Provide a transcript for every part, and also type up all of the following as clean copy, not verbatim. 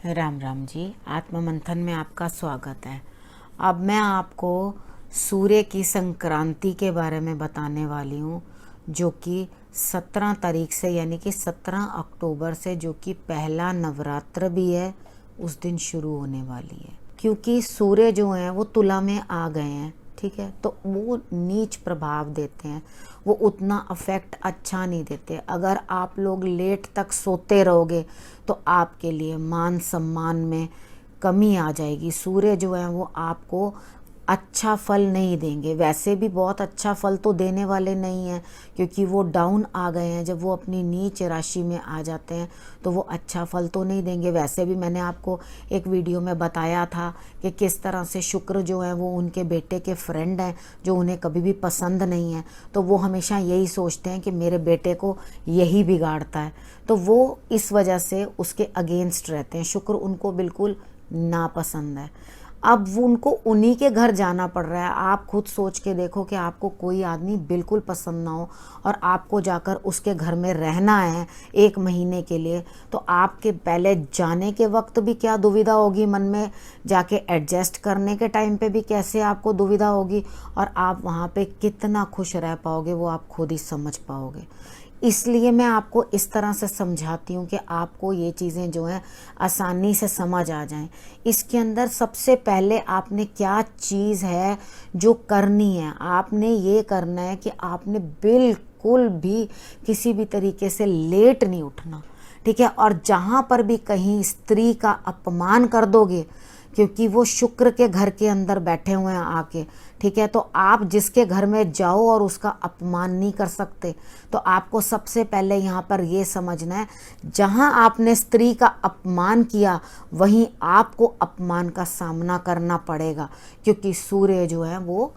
राम राम जी। आत्म मंथन में आपका स्वागत है। अब मैं आपको सूर्य की संक्रांति के बारे में बताने वाली हूँ, जो कि 17 तारीख से यानी कि 17 अक्टूबर से, जो कि पहला नवरात्र भी है, उस दिन शुरू होने वाली है। क्योंकि सूर्य जो हैं वो तुला में आ गए हैं, ठीक है, तो वो नीच प्रभाव देते हैं, वो उतना अफेक्ट अच्छा नहीं देते। अगर आप लोग लेट तक सोते रहोगे तो आपके लिए मान सम्मान में कमी आ जाएगी। सूर्य जो है वो आपको अच्छा फल नहीं देंगे। वैसे भी बहुत अच्छा फल तो देने वाले नहीं हैं, क्योंकि वो डाउन आ गए हैं। जब वो अपनी नीच राशि में आ जाते हैं तो वो अच्छा फल तो नहीं देंगे। वैसे भी मैंने आपको एक वीडियो में बताया था कि किस तरह से शुक्र जो है वो उनके बेटे के फ्रेंड हैं, जो उन्हें कभी भी पसंद नहीं है। तो वो हमेशा यही सोचते हैं कि मेरे बेटे को यही बिगाड़ता है, तो वो इस वजह से उसके अगेंस्ट रहते हैं। शुक्र उनको बिल्कुल नापसंद है। अब वो उनको उन्हीं के घर जाना पड़ रहा है। आप खुद सोच के देखो कि आपको कोई आदमी बिल्कुल पसंद ना हो और आपको जाकर उसके घर में रहना है 1 महीने के लिए, तो आपके पहले जाने के वक्त भी क्या दुविधा होगी मन में, जाके एडजस्ट करने के टाइम पे भी कैसे आपको दुविधा होगी, और आप वहाँ पे कितना खुश रह पाओगे वो आप खुद ही समझ पाओगे। इसलिए मैं आपको इस तरह से समझाती हूँ कि आपको ये चीज़ें जो हैं आसानी से समझ आ जाएं। इसके अंदर सबसे पहले आपने क्या चीज़ है जो करनी है, आपने ये करना है कि आपने बिल्कुल भी किसी भी तरीके से लेट नहीं उठना, ठीक है। और जहाँ पर भी कहीं स्त्री का अपमान कर दोगे, क्योंकि वो शुक्र के घर के अंदर बैठे हुए हैं आके, ठीक है, तो आप जिसके घर में जाओ और उसका अपमान नहीं कर सकते। तो आपको सबसे पहले यहाँ पर ये समझना है, जहाँ आपने स्त्री का अपमान किया वहीं आपको अपमान का सामना करना पड़ेगा, क्योंकि सूर्य जो है वो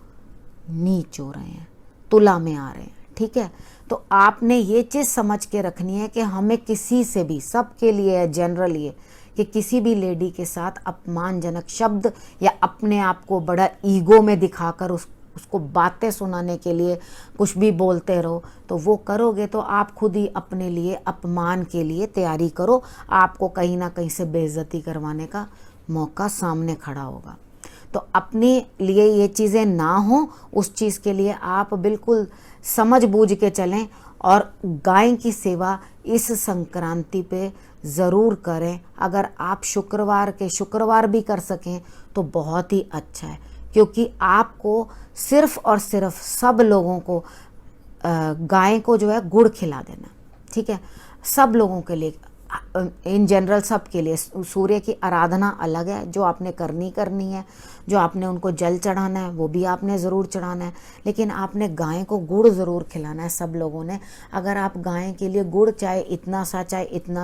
नीच हो रहे हैं, तुला में आ रहे हैं, ठीक है। तो आपने ये चीज़ समझ के रखनी है कि हमें किसी से भी, सबके लिए है जनरल ये, कि किसी भी लेडी के साथ अपमानजनक शब्द या अपने आप को बड़ा ईगो में दिखाकर उसको बातें सुनाने के लिए कुछ भी बोलते रहो, तो वो करोगे तो आप खुद ही अपने लिए अपमान के लिए तैयारी करो। आपको कहीं ना कहीं से बेइज्जती करवाने का मौका सामने खड़ा होगा। तो अपने लिए ये चीज़ें ना हो, उस चीज़ के लिए आप बिल्कुल समझ बूझ के चलें, और गाय की सेवा इस संक्रांति पे ज़रूर करें। अगर आप शुक्रवार के शुक्रवार भी कर सकें तो बहुत ही अच्छा है, क्योंकि आपको सिर्फ और सिर्फ सब लोगों को गाय को जो है गुड़ खिला देना, ठीक है। सब लोगों के लिए, इन जनरल सब के लिए। सूर्य की आराधना अलग है, जो आपने करनी है, जो आपने उनको जल चढ़ाना है वो भी आपने ज़रूर चढ़ाना है, लेकिन आपने गाय को गुड़ ज़रूर खिलाना है सब लोगों ने। अगर आप गाय के लिए गुड़ चाहे इतना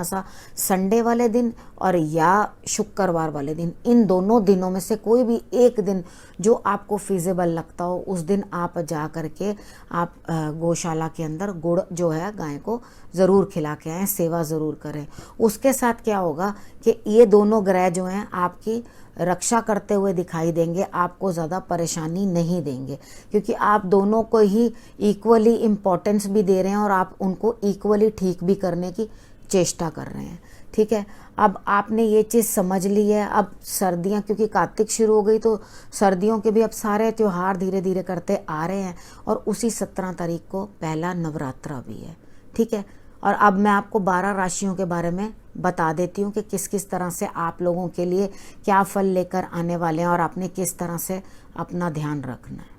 सा संडे वाले दिन और या शुक्रवार वाले दिन, इन दोनों दिनों में से कोई भी एक दिन जो आपको फिजिबल लगता हो, उस दिन आप जा करके आप गौशाला के अंदर गुड़ जो है गाय को ज़रूर खिला के आएँ, सेवा ज़रूर करें। उसके साथ क्या होगा कि ये दोनों ग्रह जो हैं आपकी रक्षा करते हुए दिखाई देंगे, आपको ज़्यादा परेशानी नहीं देंगे, क्योंकि आप दोनों को ही इक्वली इम्पोर्टेंस भी दे रहे हैं और आप उनको इक्वली ठीक भी करने की चेष्टा कर रहे हैं, ठीक है। अब आपने ये चीज़ समझ ली है। अब सर्दियाँ, क्योंकि कार्तिक शुरू हो गई, तो सर्दियों के भी अब सारे त्यौहार धीरे धीरे करते आ रहे हैं, और उसी 17 तारीख को पहला नवरात्रा भी है, ठीक है। और अब मैं आपको 12 राशियों के बारे में बता देती हूँ कि किस किस तरह से आप लोगों के लिए क्या फल लेकर आने वाले हैं और आपने किस तरह से अपना ध्यान रखना है।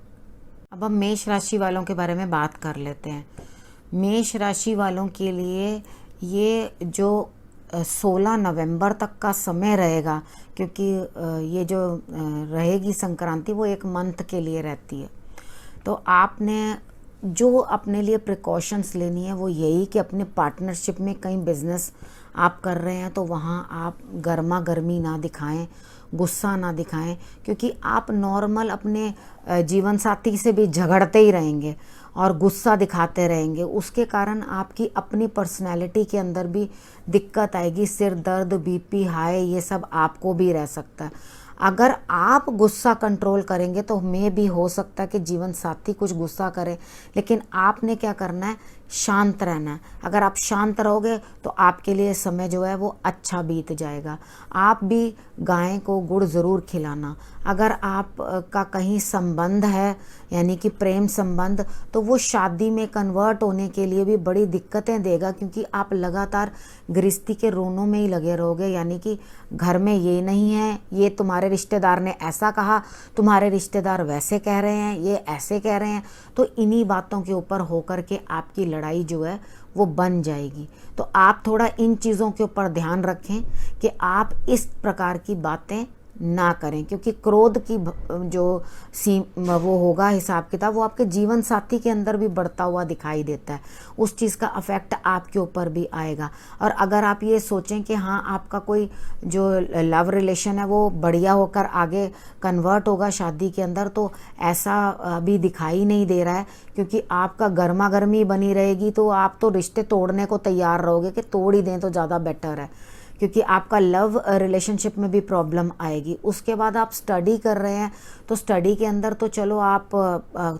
अब हम मेष राशि वालों के बारे में बात कर लेते हैं। मेष राशि वालों के लिए ये जो 16 नवंबर तक का समय रहेगा, क्योंकि ये जो रहेगी संक्रांति वो एक मंथ के लिए रहती है, तो आपने जो अपने लिए प्रिकॉशंस लेनी है वो यही कि अपने पार्टनरशिप में कहीं बिजनेस आप कर रहे हैं तो वहाँ आप गर्मा गर्मी ना दिखाएं, गुस्सा ना दिखाएं, क्योंकि आप नॉर्मल अपने जीवन साथी से भी झगड़ते ही रहेंगे और गुस्सा दिखाते रहेंगे। उसके कारण आपकी अपनी पर्सनैलिटी के अंदर भी दिक्कत आएगी, सिर दर्द, बीपी हाई, ये सब आपको भी रह सकता है। अगर आप गुस्सा कंट्रोल करेंगे तो में भी हो सकता है कि जीवन साथी कुछ गुस्सा करे, लेकिन आपने क्या करना है शांत रहना है। अगर आप शांत रहोगे तो आपके लिए समय जो है वो अच्छा बीत जाएगा। आप भी गाय को गुड़ ज़रूर खिलाना। अगर आप का कहीं संबंध है यानी कि प्रेम संबंध, तो वो शादी में कन्वर्ट होने के लिए भी बड़ी दिक्कतें देगा, क्योंकि आप लगातार गृहस्थी के रोनों में ही लगे रहोगे। यानी कि घर में ये नहीं है, ये तुम्हारे रिश्तेदार ने ऐसा कहा, तुम्हारे रिश्तेदार वैसे कह रहे हैं, ये ऐसे कह रहे हैं, तो इन्हीं बातों के ऊपर होकर के आपकी लड़ाई जो है वो बन जाएगी। तो आप थोड़ा इन चीज़ों के ऊपर ध्यान रखें कि आप इस प्रकार की बातें ना करें, क्योंकि क्रोध की जो वो होगा हिसाब किताब, वो आपके जीवन साथी के अंदर भी बढ़ता हुआ दिखाई देता है। उस चीज़ का अफेक्ट आपके ऊपर भी आएगा। और अगर आप ये सोचें कि हाँ आपका कोई जो लव रिलेशन है वो बढ़िया होकर आगे कन्वर्ट होगा शादी के अंदर, तो ऐसा अभी दिखाई नहीं दे रहा है, क्योंकि आपका गर्मा गर्मी बनी रहेगी। तो आप तो रिश्ते तोड़ने को तैयार रहोगे कि तोड़ ही दें तो ज़्यादा बेटर है, क्योंकि आपका लव रिलेशनशिप में भी प्रॉब्लम आएगी। उसके बाद आप स्टडी कर रहे हैं तो स्टडी के अंदर तो चलो आप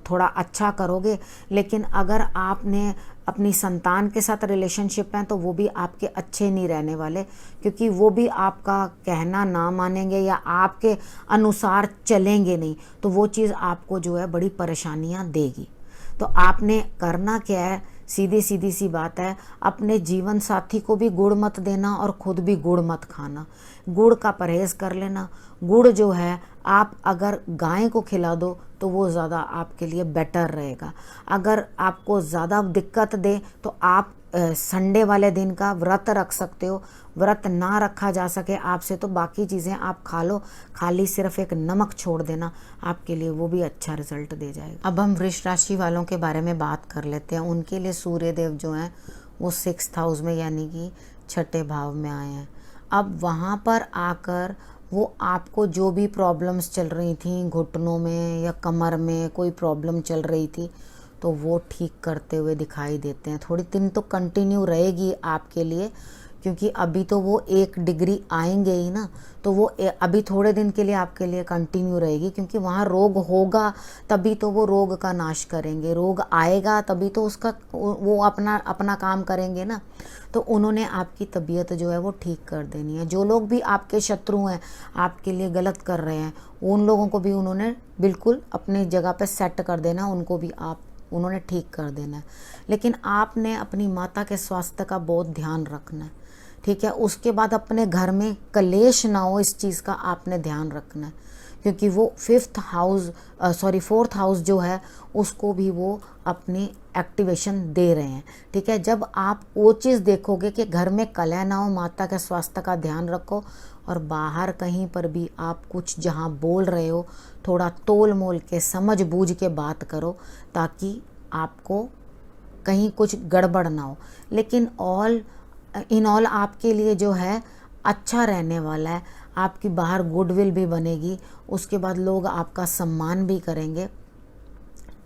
थोड़ा अच्छा करोगे, लेकिन अगर आपने अपनी संतान के साथ रिलेशनशिप हैं तो वो भी आपके अच्छे नहीं रहने वाले, क्योंकि वो भी आपका कहना ना मानेंगे या आपके अनुसार चलेंगे नहीं, तो वो चीज़ आपको जो है बड़ी परेशानियां देगी। तो आपने करना क्या है, सीधी सीधी सी बात है, अपने जीवन साथी को भी गुड़ मत देना और खुद भी गुड़ मत खाना। गुड़ का परहेज कर लेना। गुड़ जो है आप अगर गाय को खिला दो तो वो ज़्यादा आपके लिए बेटर रहेगा। अगर आपको ज़्यादा दिक्कत दे तो आप संडे वाले दिन का व्रत रख सकते हो। व्रत ना रखा जा सके आपसे तो बाकी चीज़ें आप खा लो, खाली सिर्फ एक नमक छोड़ देना, आपके लिए वो भी अच्छा रिजल्ट दे जाएगा। अब हम वृष राशि वालों के बारे में बात कर लेते हैं। उनके लिए सूर्य देव जो हैं वो 6th हाउस में यानी कि छठे भाव में आए हैं। अब वहाँ पर आकर वो आपको जो भी प्रॉब्लम्स चल रही थी, घुटनों में या कमर में कोई प्रॉब्लम चल रही थी, तो वो ठीक करते हुए दिखाई देते हैं। थोड़ी दिन तो कंटिन्यू रहेगी आपके लिए, क्योंकि अभी तो वो 1 डिग्री आएंगे ही ना, तो वो अभी थोड़े दिन के लिए आपके लिए कंटिन्यू रहेगी, क्योंकि वहाँ रोग होगा तभी तो वो रोग का नाश करेंगे। रोग आएगा तभी तो उसका वो अपना काम करेंगे ना। तो उन्होंने आपकी तबीयत जो है वो ठीक कर देनी है। जो लोग भी आपके शत्रु हैं, आपके लिए गलत कर रहे हैं, उन लोगों को भी उन्होंने बिल्कुल अपनी जगह पे सेट कर देना, उनको भी उन्होंने ठीक कर देना है। लेकिन आपने अपनी माता के स्वास्थ्य का बहुत ध्यान रखना है, ठीक है। उसके बाद अपने घर में कलेश ना हो, इस चीज़ का आपने ध्यान रखना है, क्योंकि वो 4th हाउस जो है उसको भी वो अपनी एक्टिवेशन दे रहे हैं, ठीक है। जब आप वो चीज़ देखोगे कि घर में कलह ना हो, माता के स्वास्थ्य का ध्यान रखो, और बाहर कहीं पर भी आप कुछ जहाँ बोल रहे हो थोड़ा तोल मोल के समझ बूझ के बात करो, ताकि आपको कहीं कुछ गड़बड़ ना हो। लेकिन इन ऑल आपके लिए जो है अच्छा रहने वाला है। आपकी बाहर गुडविल भी बनेगी, उसके बाद लोग आपका सम्मान भी करेंगे।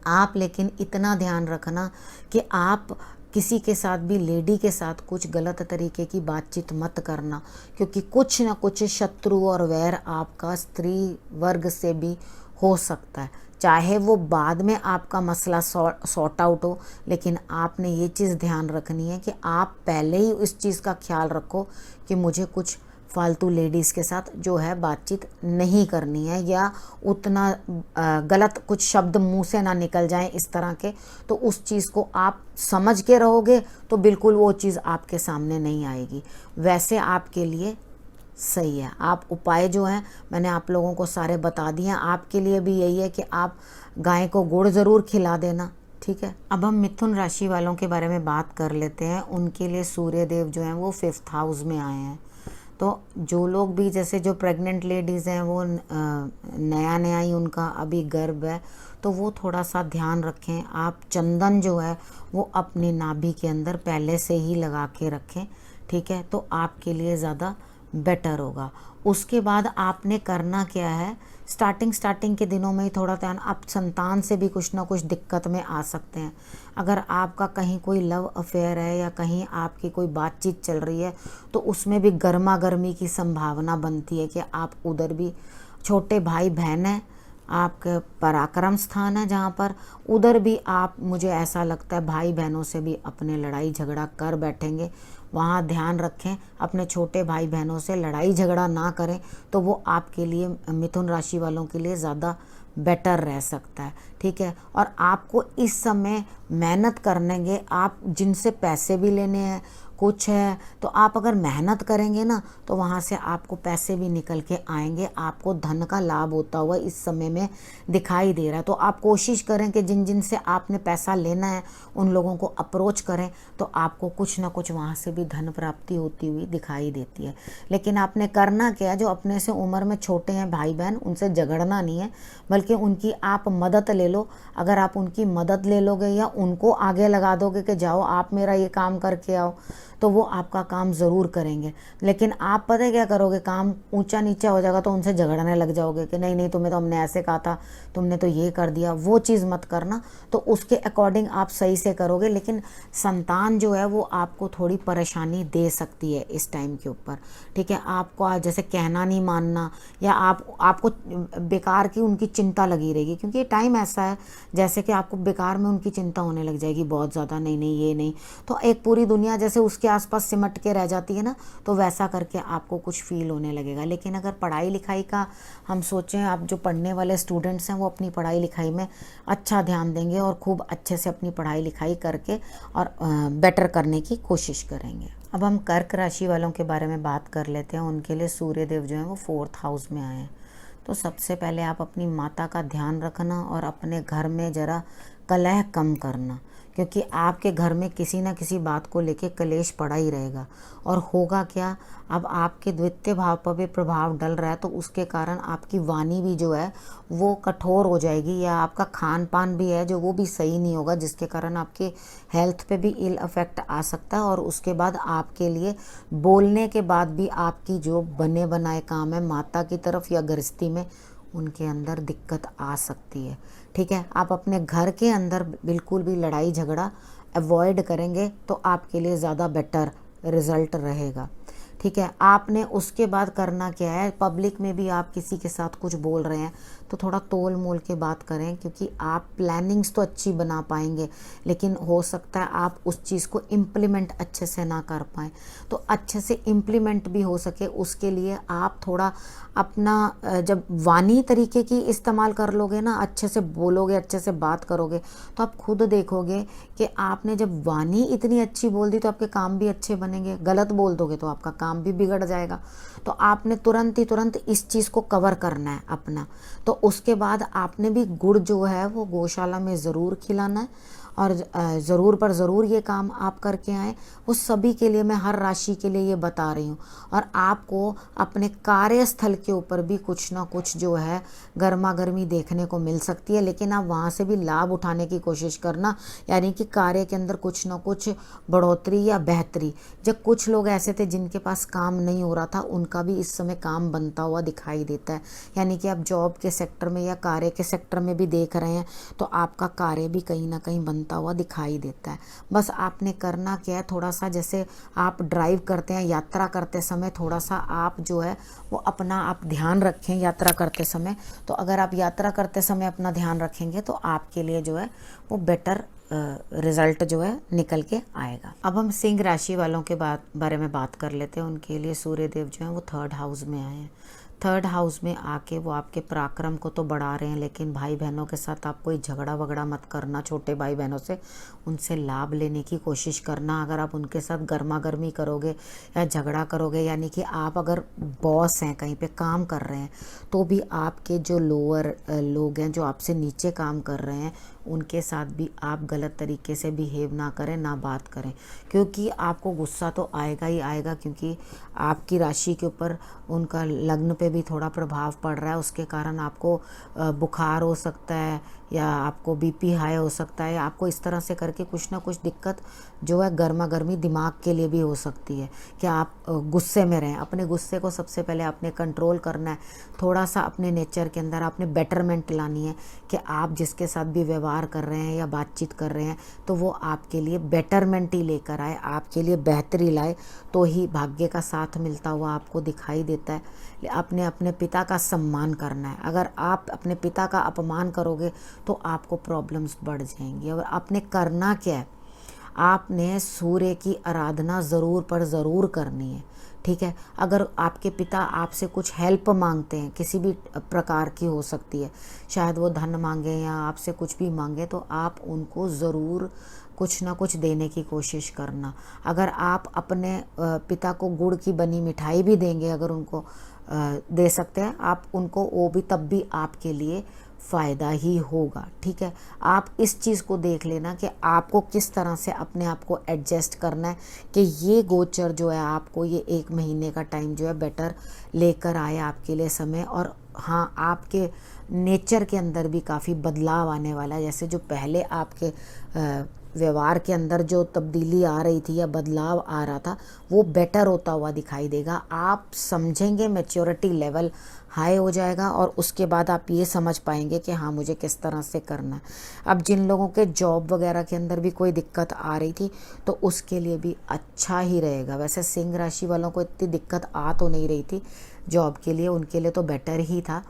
आप लेकिन इतना ध्यान रखना कि आप किसी के साथ भी, लेडी के साथ कुछ गलत तरीके की बातचीत मत करना, क्योंकि कुछ ना कुछ शत्रु और वैर आपका स्त्री वर्ग से भी हो सकता है। चाहे वो बाद में आपका मसला सॉर्ट आउट हो, लेकिन आपने ये चीज़ ध्यान रखनी है कि आप पहले ही इस चीज़ का ख्याल रखो कि मुझे कुछ फालतू लेडीज़ के साथ जो है बातचीत नहीं करनी है, या उतना गलत कुछ शब्द मुंह से ना निकल जाएं इस तरह के। तो उस चीज़ को आप समझ के रहोगे तो बिल्कुल वो चीज़ आपके सामने नहीं आएगी। वैसे आपके लिए सही है। आप उपाय जो हैं मैंने आप लोगों को सारे बता दिए हैं। आपके लिए भी यही है कि आप गाय को गुड़ ज़रूर खिला देना, ठीक है। अब हम मिथुन राशि वालों के बारे में बात कर लेते हैं। उनके लिए सूर्य देव जो हैं वो 5th हाउस में आए हैं। तो जो लोग भी, जैसे जो प्रेग्नेंट लेडीज़ हैं, वो नया ही उनका अभी गर्भ है, तो वो थोड़ा सा ध्यान रखें। आप चंदन जो है वो अपने नाभि के अंदर पहले से ही लगा के रखें, ठीक है, तो आपके लिए ज़्यादा बेटर होगा। उसके बाद आपने करना क्या है, स्टार्टिंग के दिनों में ही थोड़ा ध्यान, आप संतान से भी कुछ ना कुछ दिक्कत में आ सकते हैं। अगर आपका कहीं कोई लव अफेयर है या कहीं आपकी कोई बातचीत चल रही है, तो उसमें भी गर्मा गर्मी की संभावना बनती है कि आप उधर भी, छोटे भाई बहन हैं, आपके पराक्रम स्थान है जहाँ पर, उधर भी आप, मुझे ऐसा लगता है, भाई बहनों से भी अपने लड़ाई झगड़ा कर बैठेंगे। वहाँ ध्यान रखें, अपने छोटे भाई बहनों से लड़ाई झगड़ा ना करें, तो वो आपके लिए, मिथुन राशि वालों के लिए ज़्यादा बेटर रह सकता है। ठीक है, और आपको इस समय मेहनत करनेंगे, आप जिनसे पैसे भी लेने हैं कुछ है, तो आप अगर मेहनत करेंगे ना तो वहाँ से आपको पैसे भी निकल के आएंगे, आपको धन का लाभ होता हुआ इस समय में दिखाई दे रहा है। तो आप कोशिश करें कि जिन जिन से आपने पैसा लेना है उन लोगों को अप्रोच करें, तो आपको कुछ ना कुछ वहाँ से भी धन प्राप्ति होती हुई दिखाई देती है। लेकिन आपने करना क्या, जो अपने से उम्र में छोटे हैं भाई बहन, उनसे झगड़ना नहीं है, बल्कि उनकी आप मदद ले लो। अगर आप उनकी मदद ले लोगे या उनको आगे लगा दोगे कि जाओ आप मेरा ये काम करके आओ, तो वो आपका काम ज़रूर करेंगे। लेकिन आप पता है क्या करोगे, काम ऊंचा नीचा हो जाएगा तो उनसे झगड़ने लग जाओगे कि नहीं नहीं, तुम्हें तो हमने ऐसे कहा था, तुमने तो ये कर दिया। वो चीज़ मत करना, तो उसके अकॉर्डिंग आप सही से करोगे। लेकिन संतान जो है वो आपको थोड़ी परेशानी दे सकती है इस टाइम के ऊपर। ठीक है, आपको जैसे कहना नहीं मानना, या आपको बेकार की उनकी चिंता लगी रहेगी, क्योंकि ये टाइम ऐसा है जैसे कि आपको बेकार में उनकी चिंता होने लग जाएगी बहुत ज़्यादा। नहीं नहीं ये नहीं, तो एक पूरी दुनिया जैसे उसके आसपास सिमट के रह जाती है ना, तो वैसा करके आपको कुछ फील होने लगेगा। लेकिन अगर पढ़ाई लिखाई का हम सोचें, आप जो पढ़ने वाले स्टूडेंट्स हैं वो अपनी पढ़ाई लिखाई में अच्छा ध्यान देंगे और खूब अच्छे से अपनी पढ़ाई लिखाई करके और बेटर करने की कोशिश करेंगे। अब हम कर्क राशि वालों के बारे में बात कर लेते हैं। उनके लिए सूर्य देव जो है वो 4th हाउस में आए हैं। तो सबसे पहले आप अपनी माता का ध्यान रखना और अपने घर में ज़रा कलह कम करना, क्योंकि आपके घर में किसी न किसी बात को लेके कलेश पड़ा ही रहेगा। और होगा क्या, अब आपके द्वितीय भाव पर भी प्रभाव डल रहा है, तो उसके कारण आपकी वाणी भी जो है वो कठोर हो जाएगी, या आपका खान पान भी है जो वो भी सही नहीं होगा, जिसके कारण आपके हेल्थ पे भी इल इफेक्ट आ सकता है। और उसके बाद आपके लिए बोलने के बाद भी आपकी जो बने बनाए काम है माता की तरफ या गृहस्थी में, उनके अंदर दिक्कत आ सकती है। ठीक है, आप अपने घर के अंदर बिल्कुल भी लड़ाई झगड़ा अवॉइड करेंगे तो आपके लिए ज़्यादा बेटर रिजल्ट रहेगा। ठीक है, आपने उसके बाद करना क्या है, पब्लिक में भी आप किसी के साथ कुछ बोल रहे हैं तो थोड़ा तोल मोल के बात करें, क्योंकि आप प्लानिंग्स तो अच्छी बना पाएंगे, लेकिन हो सकता है आप उस चीज़ को इम्प्लीमेंट अच्छे से ना कर पाएँ। तो अच्छे से इम्प्लीमेंट भी हो सके उसके लिए आप थोड़ा अपना जब वाणी तरीके की इस्तेमाल कर लोगे ना, अच्छे से बोलोगे, अच्छे से बात करोगे, तो आप खुद देखोगे कि आपने जब वाणी इतनी अच्छी बोल दी तो आपके काम भी अच्छे बनेंगे। गलत बोल दोगे तो आपका काम भी बिगड़ जाएगा। तो आपने तुरंत इस चीज़ को कवर करना है अपना। तो उसके बाद आपने भी गुड़ जो है वो गौशाला में ज़रूर खिलाना है, और ज़रूर पर ज़रूर ये काम आप करके आएँ। वो सभी के लिए, मैं हर राशि के लिए ये बता रही हूँ। और आपको अपने कार्यस्थल के ऊपर भी कुछ ना कुछ जो है गर्मा गर्मी देखने को मिल सकती है, लेकिन आप वहाँ से भी लाभ उठाने की कोशिश करना, यानी कि कार्य के अंदर कुछ ना कुछ बढ़ोतरी या बेहतरी। जब कुछ लोग ऐसे थे जिनके पास काम नहीं हो रहा था, उनका भी इस समय काम बनता हुआ दिखाई देता है। यानी कि आप जॉब के सेक्टर में या कार्य के सेक्टर में भी देख रहे हैं तो आपका कार्य भी कहीं ना कहीं बनता हुआ दिखाई देता है। बस आपने करना क्या है, थोड़ा सा जैसे आप ड्राइव करते हैं, यात्रा करते समय थोड़ा सा आप जो है वो अपना आप ध्यान रखें यात्रा करते समय। तो अगर आप यात्रा करते समय अपना ध्यान रखेंगे तो आपके लिए जो है वो बेटर रिजल्ट जो है निकल के आएगा। अब हम सिंह राशि वालों के बारे में बात कर लेते हैं। उनके लिए सूर्य देव जो है वो 3rd हाउस में आए हैं। 3rd हाउस में आके वो आपके पराक्रम को तो बढ़ा रहे हैं, लेकिन भाई बहनों के साथ आप कोई झगड़ा वगड़ा मत करना। छोटे भाई बहनों से उनसे लाभ लेने की कोशिश करना। अगर आप उनके साथ गर्मा गर्मी करोगे या झगड़ा करोगे, यानी कि आप अगर बॉस हैं, कहीं पे काम कर रहे हैं, तो भी आपके जो लोअर लोग हैं जो आपसे नीचे काम कर रहे हैं, उनके साथ भी आप गलत तरीके से बिहेव ना करें, ना बात करें, क्योंकि आपको गुस्सा तो आएगा ही आएगा, क्योंकि आपकी राशि के ऊपर उनका लग्न पे भी थोड़ा प्रभाव पड़ रहा है। उसके कारण आपको बुखार हो सकता है, या आपको बीपी हाई हो सकता है, आपको इस तरह से करके कुछ ना कुछ दिक्कत जो है गर्मा गर्मी दिमाग के लिए भी हो सकती है कि आप गुस्से में रहें। अपने गुस्से को सबसे पहले आपने कंट्रोल करना है। थोड़ा सा अपने नेचर के अंदर आपने बेटरमेंट लानी है कि आप जिसके साथ भी व्यवहार कर रहे हैं या बातचीत कर रहे हैं तो वो आपके लिए बेटरमेंट ही लेकर आए, आपके लिए बेहतरी लाए, तो ही भाग्य का साथ मिलता हुआ आपको दिखाई देता है। आपने अपने पिता का सम्मान करना है। अगर आप अपने पिता का अपमान करोगे तो आपको प्रॉब्लम्स बढ़ जाएंगी। और आपने करना क्या है, आपने सूर्य की आराधना ज़रूर पर ज़रूर करनी है, ठीक है। अगर आपके पिता आपसे कुछ हेल्प मांगते हैं, किसी भी प्रकार की हो सकती है, शायद वो धन मांगे या आपसे कुछ भी मांगे, तो आप उनको ज़रूर कुछ ना कुछ देने की कोशिश करना। अगर आप अपने पिता को गुड़ की बनी मिठाई भी देंगे, अगर उनको दे सकते हैं आप उनको, वो भी तब भी आपके लिए फ़ायदा ही होगा, ठीक है। आप इस चीज़ को देख लेना कि आपको किस तरह से अपने आप को एडजस्ट करना है कि ये गोचर जो है आपको ये 1 महीने का टाइम जो है बेटर लेकर आए आपके लिए समय। और हाँ, आपके नेचर के अंदर भी काफ़ी बदलाव आने वाला है। जैसे जो पहले आपके व्यवहार के अंदर जो तब्दीली आ रही थी या बदलाव आ रहा था, वो बेटर होता हुआ दिखाई देगा। आप समझेंगे, मैच्योरिटी लेवल हाई हो जाएगा और उसके बाद आप ये समझ पाएंगे कि हाँ मुझे किस तरह से करना है। अब जिन लोगों के जॉब वगैरह के अंदर भी कोई दिक्कत आ रही थी तो उसके लिए भी अच्छा ही रहेगा। वैसे सिंह राशि वालों को इतनी दिक्कत आ तो नहीं रही थी जॉब के लिए, उनके लिए तो बेटर ही था।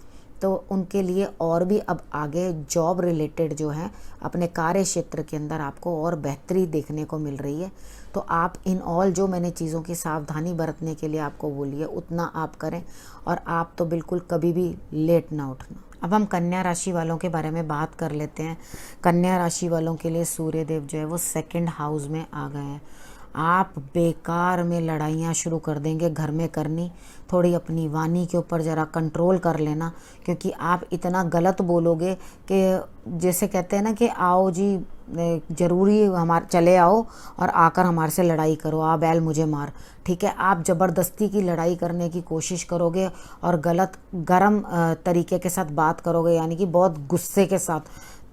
तो उनके लिए और भी अब आगे जॉब रिलेटेड जो है अपने कार्य क्षेत्र के अंदर आपको और बेहतरी देखने को मिल रही है। तो आप इन ऑल जो मैंने चीज़ों की सावधानी बरतने के लिए आपको बोली है उतना आप करें, और आप तो बिल्कुल कभी भी लेट ना उठना। अब हम कन्या राशि वालों के बारे में बात कर लेते हैं। कन्या राशि वालों के लिए सूर्य देव जो है वो 2nd हाउस में आ गए हैं। आप बेकार में लड़ाइयाँ शुरू कर देंगे घर में करनी। थोड़ी अपनी वाणी के ऊपर ज़रा कंट्रोल कर लेना, क्योंकि आप इतना गलत बोलोगे कि जैसे कहते हैं ना कि आओ जी ज़रूरी हमारे चले आओ और आकर हमारे से लड़ाई करो, आ बैल मुझे मार, ठीक है। आप ज़बरदस्ती की लड़ाई करने की कोशिश करोगे और गलत गरम तरीके के साथ बात करोगे, यानी कि बहुत गुस्से के साथ।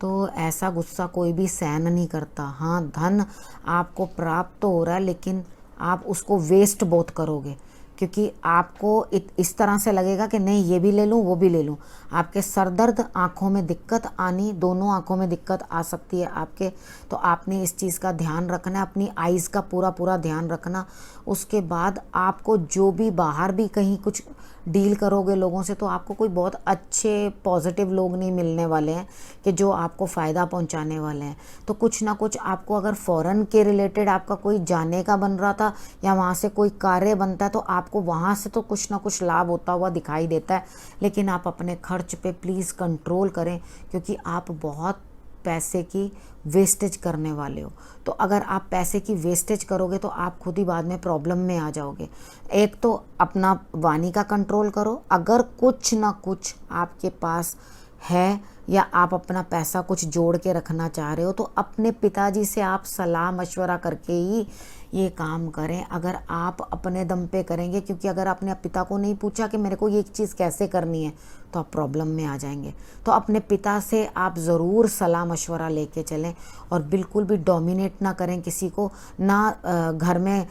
तो ऐसा गुस्सा कोई भी सहन नहीं करता। हाँ, धन आपको प्राप्त तो हो रहा है लेकिन आप उसको वेस्ट बहुत करोगे, क्योंकि आपको इस तरह से लगेगा कि नहीं ये भी ले लूँ वो भी ले लूँ। आपके सर दर्द, आँखों में दिक्कत आनी, दोनों आँखों में दिक्कत आ सकती है आपके। तो आपने इस चीज़ का ध्यान रखना है, अपनी आइज़ का पूरा ध्यान रखना। उसके बाद आपको जो भी बाहर भी कहीं कुछ डील करोगे लोगों से, तो आपको कोई बहुत अच्छे पॉजिटिव लोग नहीं मिलने वाले हैं कि जो आपको फ़ायदा पहुंचाने वाले हैं। तो कुछ ना कुछ आपको, अगर फ़ॉरेन के रिलेटेड आपका कोई जाने का बन रहा था या वहाँ से कोई कार्य बनता है, तो आपको वहाँ से तो कुछ ना कुछ लाभ होता हुआ दिखाई देता है। लेकिन आप अपने खर्च पे प्लीज़ कंट्रोल करें, क्योंकि आप बहुत पैसे की वेस्टेज करने वाले हो। तो अगर आप पैसे की वेस्टेज करोगे तो आप खुद ही बाद में प्रॉब्लम में आ जाओगे। एक तो अपना वाणी का कंट्रोल करो। अगर कुछ ना कुछ आपके पास है या आप अपना पैसा कुछ जोड़ के रखना चाह रहे हो, तो अपने पिताजी से आप सलाह मशवरा करके ही ये काम करें। अगर आप अपने दम पे करेंगे, क्योंकि अगर आपने पिता को नहीं पूछा कि मेरे को ये चीज़ कैसे करनी है, तो आप प्रॉब्लम में आ जाएंगे। तो अपने पिता से आप ज़रूर सलाह मशवरा लेके चलें और बिल्कुल भी डोमिनेट ना करें किसी को, ना घर में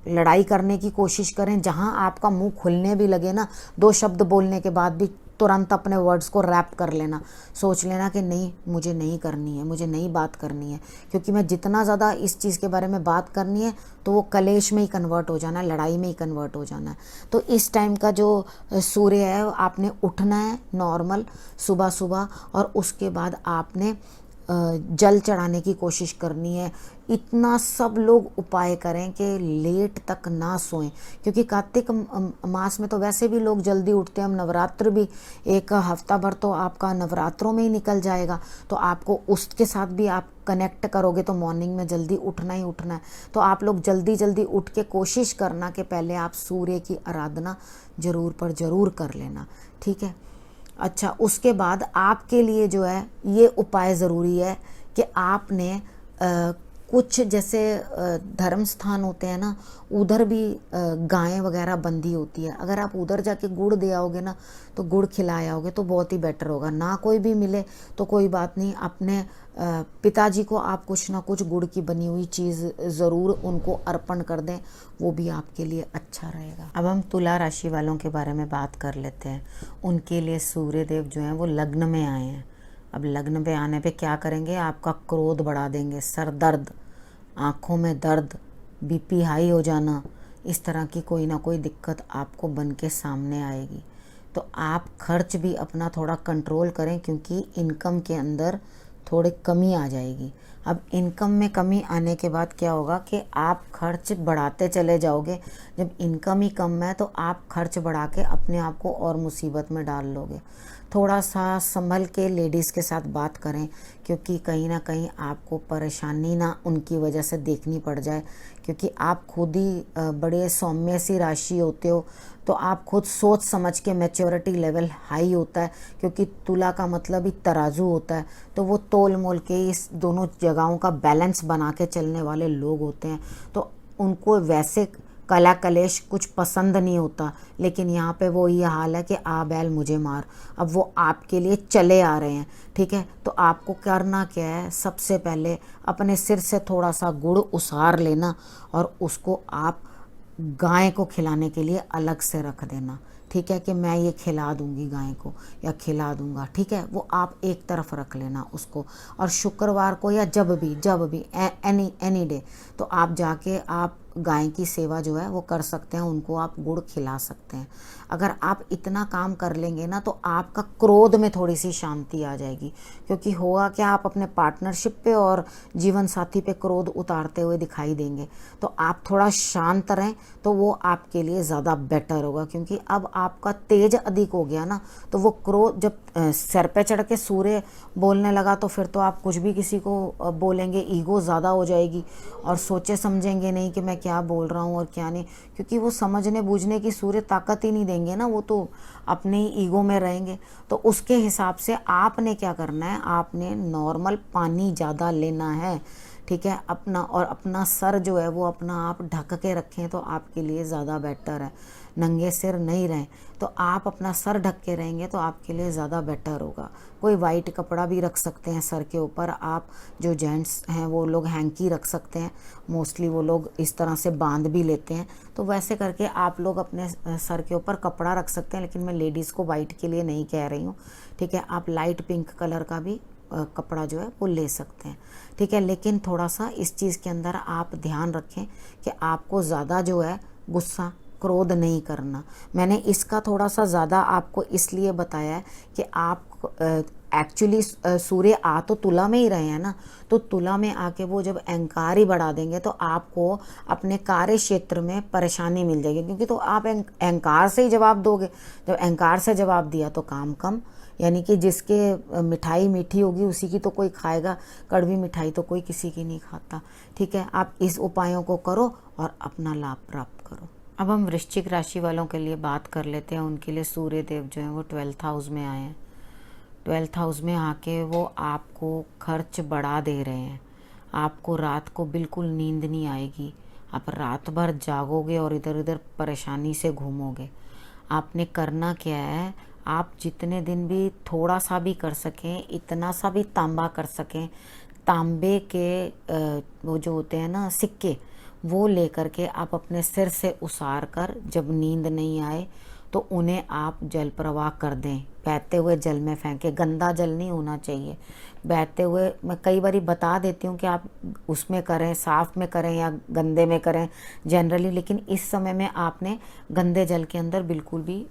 लड़ाई करने की कोशिश करें। जहाँ आपका मुंह खुलने भी लगे ना, 2 शब्द बोलने के बाद भी तुरंत अपने वर्ड्स को रैप कर लेना, सोच लेना कि नहीं मुझे नहीं करनी है, मुझे नहीं बात करनी है, क्योंकि मैं जितना ज़्यादा इस चीज़ के बारे में बात करनी है तो वो कलेश में ही कन्वर्ट हो जाना है, लड़ाई में ही कन्वर्ट हो जाना है। तो इस टाइम का जो सूर्य है आपने उठना है नॉर्मल सुबह सुबह, और उसके बाद आपने जल चढ़ाने की कोशिश करनी है। इतना सब लोग उपाय करें कि लेट तक ना सोएं, क्योंकि कार्तिक मास में तो वैसे भी लोग जल्दी उठते हैं। हम नवरात्र भी 1 हफ्ता भर तो आपका नवरात्रों में ही निकल जाएगा, तो आपको उसके साथ भी आप कनेक्ट करोगे तो मॉर्निंग में जल्दी उठना ही उठना है। तो आप लोग जल्दी उठ के कोशिश करना कि पहले आप सूर्य की आराधना ज़रूर पर ज़रूर कर लेना, ठीक है। अच्छा, उसके बाद आपके लिए जो है ये उपाय ज़रूरी है कि आपने कुछ जैसे धर्म स्थान होते हैं ना, उधर भी गायें वगैरह बंधी होती है। अगर आप उधर जाके गुड़ दे आओगे ना, तो गुड़ खिलाए आओगे तो बहुत ही बेटर होगा। ना कोई भी मिले तो कोई बात नहीं, अपने पिताजी को आप कुछ ना कुछ गुड़ की बनी हुई चीज़ ज़रूर उनको अर्पण कर दें, वो भी आपके लिए अच्छा रहेगा। अब हम तुला राशि वालों के बारे में बात कर लेते हैं। उनके लिए सूर्य देव जो हैं वो लग्न में आए हैं। अब लग्न पे आने पे क्या करेंगे, आपका क्रोध बढ़ा देंगे, सर दर्द, आँखों में दर्द, बीपी हाई हो जाना, इस तरह की कोई ना कोई दिक्कत आपको बन के सामने आएगी। तो आप खर्च भी अपना थोड़ा कंट्रोल करें, क्योंकि इनकम के अंदर थोड़ी कमी आ जाएगी। अब इनकम में कमी आने के बाद क्या होगा कि आप खर्च बढ़ाते चले जाओगे। जब इनकम ही कम है तो आप खर्च बढ़ा के अपने आप को और मुसीबत में डाल लोगे। थोड़ा सा संभल के लेडीज़ के साथ बात करें, क्योंकि कहीं ना कहीं आपको परेशानी ना उनकी वजह से देखनी पड़ जाए, क्योंकि आप खुद ही बड़े सौम्य सी राशि होते हो। तो आप खुद सोच समझ के, मैच्योरिटी लेवल हाई होता है, क्योंकि तुला का मतलब ही तराजू होता है। तो वो तोल मोल के इस दोनों जगहों का बैलेंस बना के चलने वाले लोग होते हैं। तो उनको वैसे कला कलेश कुछ पसंद नहीं होता, लेकिन यहाँ पे वो ये हाल है कि आ बैल मुझे मार। अब वो आपके लिए चले आ रहे हैं, ठीक है। तो आपको करना क्या है, सबसे पहले अपने सिर से थोड़ा सा गुड़ उसार लेना और उसको आप गाय को खिलाने के लिए अलग से रख देना, ठीक है, कि मैं ये खिला दूंगी गाय को या खिला दूंगा, ठीक है। वो आप एक तरफ रख लेना उसको। और शुक्रवार को या जब भी एनी डे, तो आप जाके आप गाय की सेवा जो है वो कर सकते हैं, उनको आप गुड़ खिला सकते हैं। अगर आप इतना काम कर लेंगे ना, तो आपका क्रोध में थोड़ी सी शांति आ जाएगी। क्योंकि होगा क्या, आप अपने पार्टनरशिप पे और जीवन साथी पे क्रोध उतारते हुए दिखाई देंगे। तो आप थोड़ा शांत रहें, तो वो आपके लिए ज़्यादा बेटर होगा। क्योंकि अब आपका तेज अधिक हो गया ना, तो वो क्रोध जब सर पे चढ़ के सूर्य बोलने लगा, तो फिर तो आप कुछ भी किसी को बोलेंगे, ईगो ज़्यादा हो जाएगी और सोचे समझेंगे नहीं कि मैं क्या बोल रहा हूँ और क्या नहीं। क्योंकि वो समझने बूझने की सूर्य ताकत ही नहीं देंगे ना, वो तो अपने ही ईगो में रहेंगे। तो उसके हिसाब से आपने क्या करना है, आपने नॉर्मल पानी ज़्यादा लेना है, ठीक है, अपना। और अपना सर जो है वो अपना आप ढक के रखें, तो आपके लिए ज़्यादा बेटर है। नंगे सिर नहीं रहें, तो आप अपना सर ढक के रहेंगे तो आपके लिए ज़्यादा बेटर होगा। कोई वाइट कपड़ा भी रख सकते हैं सर के ऊपर। आप जो जेंट्स हैं वो लोग हैंकी रख सकते हैं, मोस्टली वो लोग इस तरह से बांध भी लेते हैं। तो वैसे करके आप लोग अपने सर के ऊपर कपड़ा रख सकते हैं, लेकिन मैं लेडीज़ को वाइट के लिए नहीं कह रही हूँ, ठीक है। आप लाइट पिंक कलर का भी कपड़ा जो है वो ले सकते हैं, ठीक है। लेकिन थोड़ा सा इस चीज़ के अंदर आप ध्यान रखें कि आपको ज़्यादा जो है गुस्सा क्रोध नहीं करना। मैंने इसका थोड़ा सा ज़्यादा आपको इसलिए बताया है कि आप एक्चुअली सूर्य आ तो तुला में ही रहे हैं ना, तो तुला में आके वो जब अहंकार ही बढ़ा देंगे तो आपको अपने कार्य क्षेत्र में परेशानी मिल जाएगी। क्योंकि तो आप अहंकार से ही जवाब दोगे, जब अहंकार से जवाब दिया तो काम कम। यानी कि जिसके मिठाई मीठी होगी उसी की तो कोई खाएगा, कड़वी मिठाई तो कोई किसी की नहीं खाता, ठीक है। आप इस उपायों को करो और अपना लाभ प्राप्त करो। अब हम वृश्चिक राशि वालों के लिए बात कर लेते हैं। उनके लिए सूर्य देव जो हैं वो 12th हाउस में आए हैं। 12th हाउस में आके वो आपको खर्च बढ़ा दे रहे हैं। आपको रात को बिल्कुल नींद नहीं आएगी, आप रात भर जागोगे और इधर उधर परेशानी से घूमोगे। आपने करना क्या है, आप जितने दिन भी थोड़ा सा भी कर सकें, इतना सा भी तांबा कर सकें, तांबे के वो जो होते हैं ना सिक्के, वो लेकर के आप अपने सिर से उसार कर, जब नींद नहीं आए तो उन्हें आप जल प्रवाह कर दें, बहते हुए जल में फेंके। गंदा जल नहीं होना चाहिए, बहते हुए। मैं कई बारी बता देती हूँ कि आप उसमें करें, साफ में करें या गंदे में करें जनरली, लेकिन इस समय में आपने गंदे जल के अंदर बिल्कुल भी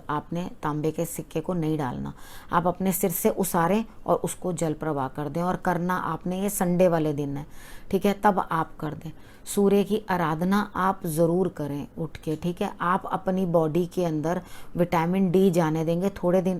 आपने तांबे के सिक्के को नहीं डालना। आप अपने सिर से उसारें और उसको जल प्रवाह कर दें। और करना आपने ये संडे वाले दिन है, ठीक है, तब आप कर दें। सूर्य की आराधना आप ज़रूर करें उठ के, ठीक है। आप अपनी बॉडी के अंदर विटामिन डी जाने देंगे।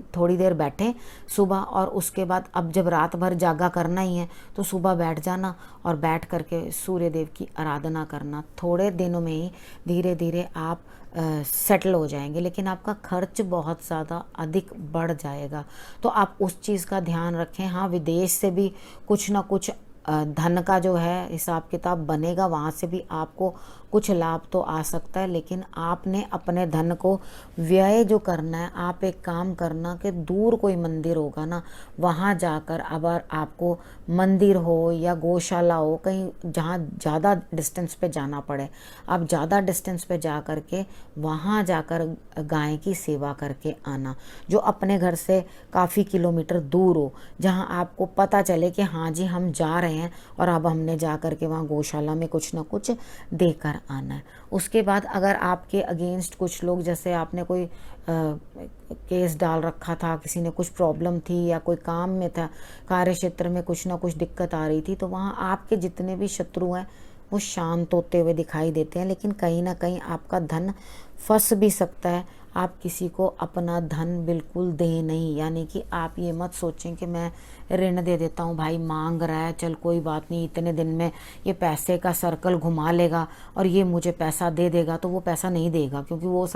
थोड़ी देर बैठें सुबह, और उसके बाद अब जब रात भर जागा करना ही है तो सुबह बैठ जाना और बैठ करके सूर्य देव की आराधना करना। थोड़े दिनों में ही धीरे धीरे आप सेटल हो जाएंगे, लेकिन आपका खर्च बहुत ज़्यादा अधिक बढ़ जाएगा। तो आप उस चीज़ का ध्यान रखें। हाँ, विदेश से भी कुछ ना कुछ धन का जो है हिसाब किताब बनेगा, वहाँ से भी आपको कुछ लाभ तो आ सकता है, लेकिन आपने अपने धन को व्यय जो करना है, आप एक काम करना कि दूर कोई मंदिर होगा ना, वहाँ जाकर अगर आपको मंदिर हो या गौशाला हो, कहीं जहाँ ज़्यादा डिस्टेंस पे जाना पड़े, आप ज़्यादा डिस्टेंस पे जा कर के वहाँ जाकर गाय की सेवा करके आना, जो अपने घर से काफ़ी किलोमीटर दूर हो, जहाँ आपको पता चले कि हाँ जी हम जा रहे हैं और अब हमने जा कर के वहाँ गौशाला में कुछ ना कुछ देकर आना है। उसके बाद अगर आपके अगेंस्ट कुछ लोग, जैसे आपने कोई केस डाल रखा था, किसी ने कुछ प्रॉब्लम थी या कोई काम में था, कार्य क्षेत्र में कुछ ना कुछ दिक्कत आ रही थी, तो वहाँ आपके जितने भी शत्रु हैं वो शांत होते हुए दिखाई देते हैं, लेकिन कहीं ना कहीं आपका धन फंस भी सकता है। आप किसी को अपना धन बिल्कुल दें नहीं, यानी कि आप ये मत सोचें कि मैं ऋण दे देता हूँ, भाई मांग रहा है, चल कोई बात नहीं, इतने दिन में ये पैसे का सर्कल घुमा लेगा और ये मुझे पैसा दे देगा, तो वो पैसा नहीं देगा, क्योंकि वो